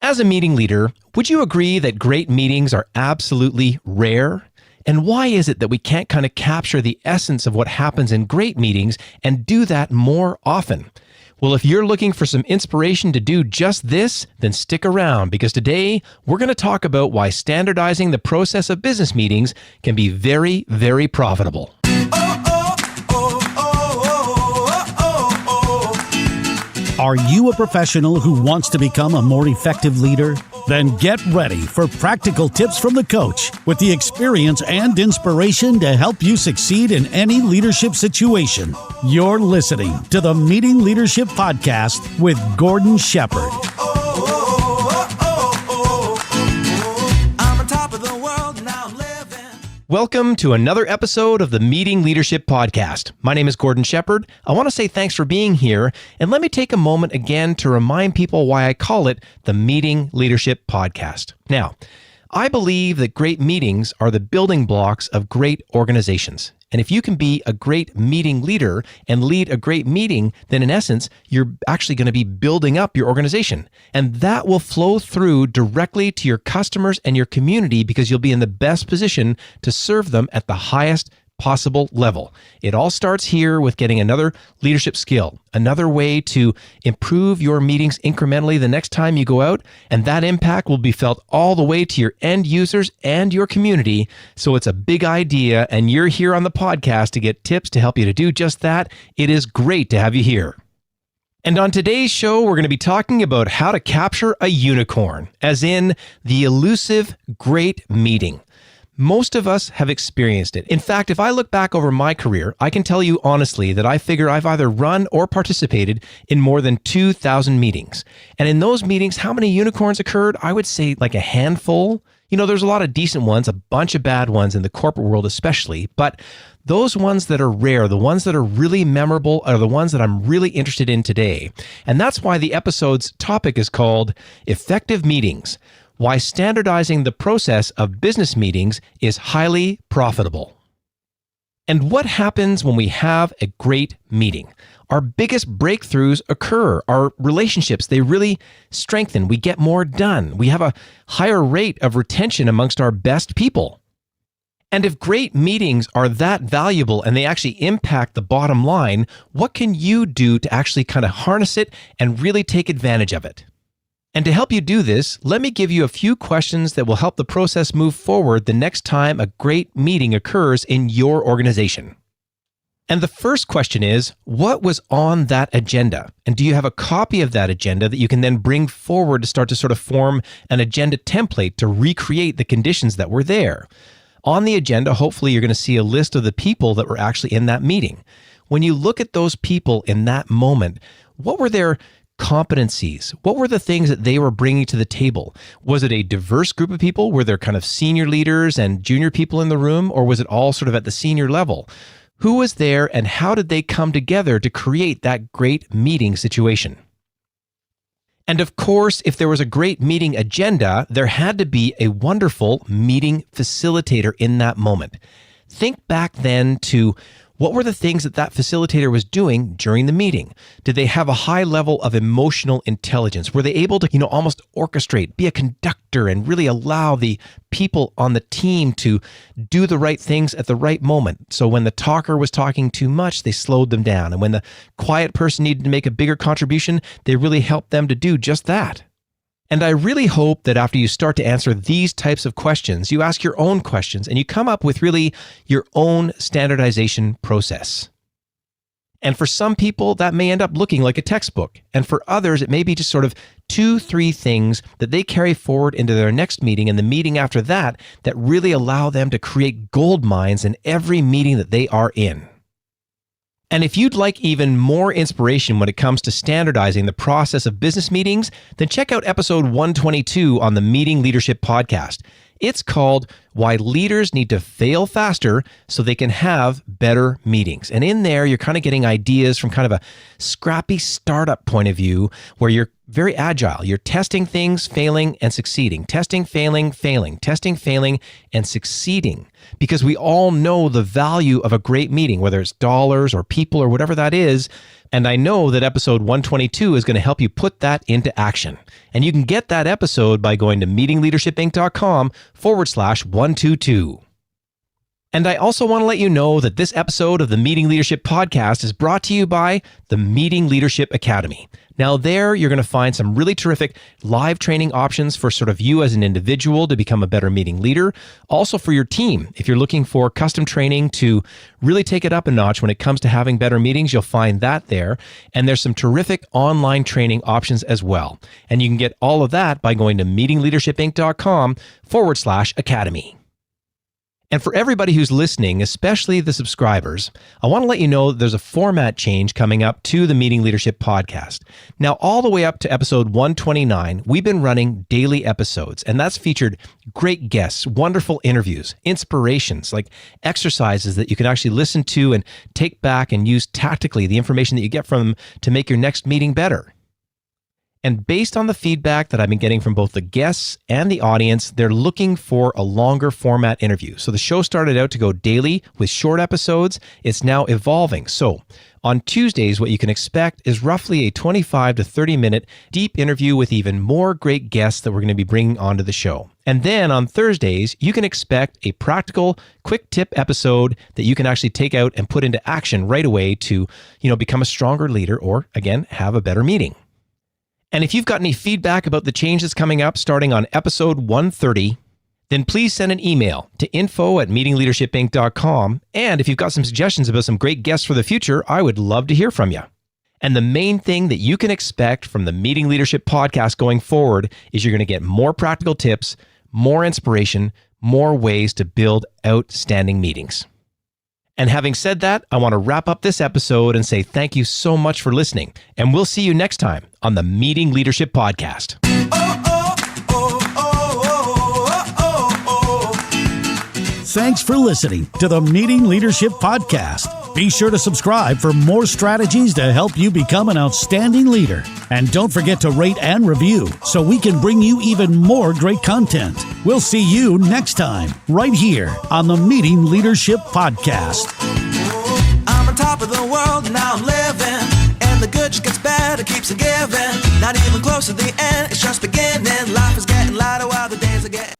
As a meeting leader, would you agree that great meetings are absolutely rare? And why is it that we can't kind of capture the essence of what happens in great meetings and do that more often? Well, if you're looking for some inspiration to do just this, then stick around, because today we're going to talk about why standardizing the process of business meetings can be very, very profitable. Are you a professional who wants to become a more effective leader? Then get ready for practical tips from the coach with the experience and inspiration to help you succeed in any leadership situation. You're listening to the Meeting Leadership Podcast with Gordon Shepherd. Welcome to another episode of the Meeting Leadership Podcast. My name is Gordon Shepherd. I want to say thanks for being here, and let me take a moment again to remind people why I call it the Meeting Leadership Podcast. Now, I believe that great meetings are the building blocks of great organizations. And if you can be a great meeting leader and lead a great meeting, then in essence, you're actually going to be building up your organization. And that will flow through directly to your customers and your community because you'll be in the best position to serve them at the highest possible level. It all starts here with getting another leadership skill, another way to improve your meetings incrementally the next time you go out, and that impact will be felt all the way to your end users and your community. So it's a big idea, and you're here on the podcast to get tips to help you to do just that. It is great to have you here. And on today's show, we're going to be talking about how to capture a unicorn, as in the elusive great meeting. Most of us have experienced it. In fact, if I look back over my career, I can tell you honestly that I figure I've either run or participated in more than 2,000 meetings. And in those meetings, how many unicorns occurred? I would say like a handful. You know, there's a lot of decent ones, a bunch of bad ones in the corporate world especially, but those ones that are rare, the ones that are really memorable, are the ones that I'm really interested in today. And that's why the episode's topic is called Effective Meetings: Why Standardizing the Process of Business Meetings is Highly Profitable. And what happens when we have a great meeting? Our biggest breakthroughs occur. Our relationships, they really strengthen. We get more done. We have a higher rate of retention amongst our best people. And if great meetings are that valuable and they actually impact the bottom line, what can you do to actually kind of harness it and really take advantage of it? And to help you do this, let me give you a few questions that will help the process move forward the next time a great meeting occurs in your organization. And the first question is, what was on that agenda? And do you have a copy of that agenda that you can then bring forward to start to sort of form an agenda template to recreate the conditions that were there? On the agenda, hopefully you're going to see a list of the people that were actually in that meeting. When you look at those people in that moment, what were their competencies? What were the things that they were bringing to the table? Was it a diverse group of people? Were there kind of senior leaders and junior people in the room, or was it all sort of at the senior level? Who was there and how did they come together to create that great meeting situation? And of course, if there was a great meeting agenda, there had to be a wonderful meeting facilitator in that moment. Think back then to what were the things that that facilitator was doing during the meeting? Did they have a high level of emotional intelligence? Were they able to, almost orchestrate, be a conductor, and really allow the people on the team to do the right things at the right moment? So when the talker was talking too much, they slowed them down. And when the quiet person needed to make a bigger contribution, they really helped them to do just that. And I really hope that after you start to answer these types of questions, you ask your own questions and you come up with really your own standardization process. And for some people, that may end up looking like a textbook. And for others, it may be just sort of 2-3 things that they carry forward into their next meeting and the meeting after that that really allow them to create gold mines in every meeting that they are in. And if you'd like even more inspiration when it comes to standardizing the process of business meetings, then check out episode 122 on the Meeting Leadership Podcast. It's called Why Leaders Need to Fail Faster So They Can Have Better Meetings. And in there, you're kind of getting ideas from kind of a scrappy startup point of view where you're very agile. You're testing things, failing, and succeeding. Testing, failing, failing. Testing, failing, and succeeding. Because we all know the value of a great meeting, whether it's dollars or people or whatever that is. And I know that episode 122 is going to help you put that into action. And you can get that episode by going to meetingleadershipinc.com/122. And I also want to let you know that this episode of the Meeting Leadership Podcast is brought to you by the Meeting Leadership Academy. Now there, you're going to find some really terrific live training options for sort of you as an individual to become a better meeting leader. Also for your team, if you're looking for custom training to really take it up a notch when it comes to having better meetings, you'll find that there. And there's some terrific online training options as well. And you can get all of that by going to meetingleadershipinc.com/academy. And for everybody who's listening, especially the subscribers, I want to let you know that there's a format change coming up to the Meeting Leadership Podcast. Now, all the way up to episode 129, we've been running daily episodes, and that's featured great guests, wonderful interviews, inspirations, like exercises that you can actually listen to and take back and use tactically the information that you get from them to make your next meeting better. And based on the feedback that I've been getting from both the guests and the audience, they're looking for a longer format interview. So the show started out to go daily with short episodes. It's now evolving. So on Tuesdays, what you can expect is roughly a 25 to 30 minute deep interview with even more great guests that we're going to be bringing onto the show. And then on Thursdays, you can expect a practical, quick tip episode that you can actually take out and put into action right away to, become a stronger leader or, again, have a better meeting. And if you've got any feedback about the changes coming up starting on episode 130, then please send an email to info@meetingleadershipinc.com. And if you've got some suggestions about some great guests for the future, I would love to hear from you. And the main thing that you can expect from the Meeting Leadership Podcast going forward is you're going to get more practical tips, more inspiration, more ways to build outstanding meetings. And having said that, I want to wrap up this episode and say thank you so much for listening. And we'll see you next time on the Meeting Leadership Podcast. Thanks for listening to the Meeting Leadership Podcast. Be sure to subscribe for more strategies to help you become an outstanding leader. And don't forget to rate and review so we can bring you even more great content. We'll see you next time, right here on the Meeting Leadership Podcast. I'm on top of the world, now I'm living. And the good just gets better, keeps on giving. Not even close to the end, it's just beginning. Life is getting lighter while the days are getting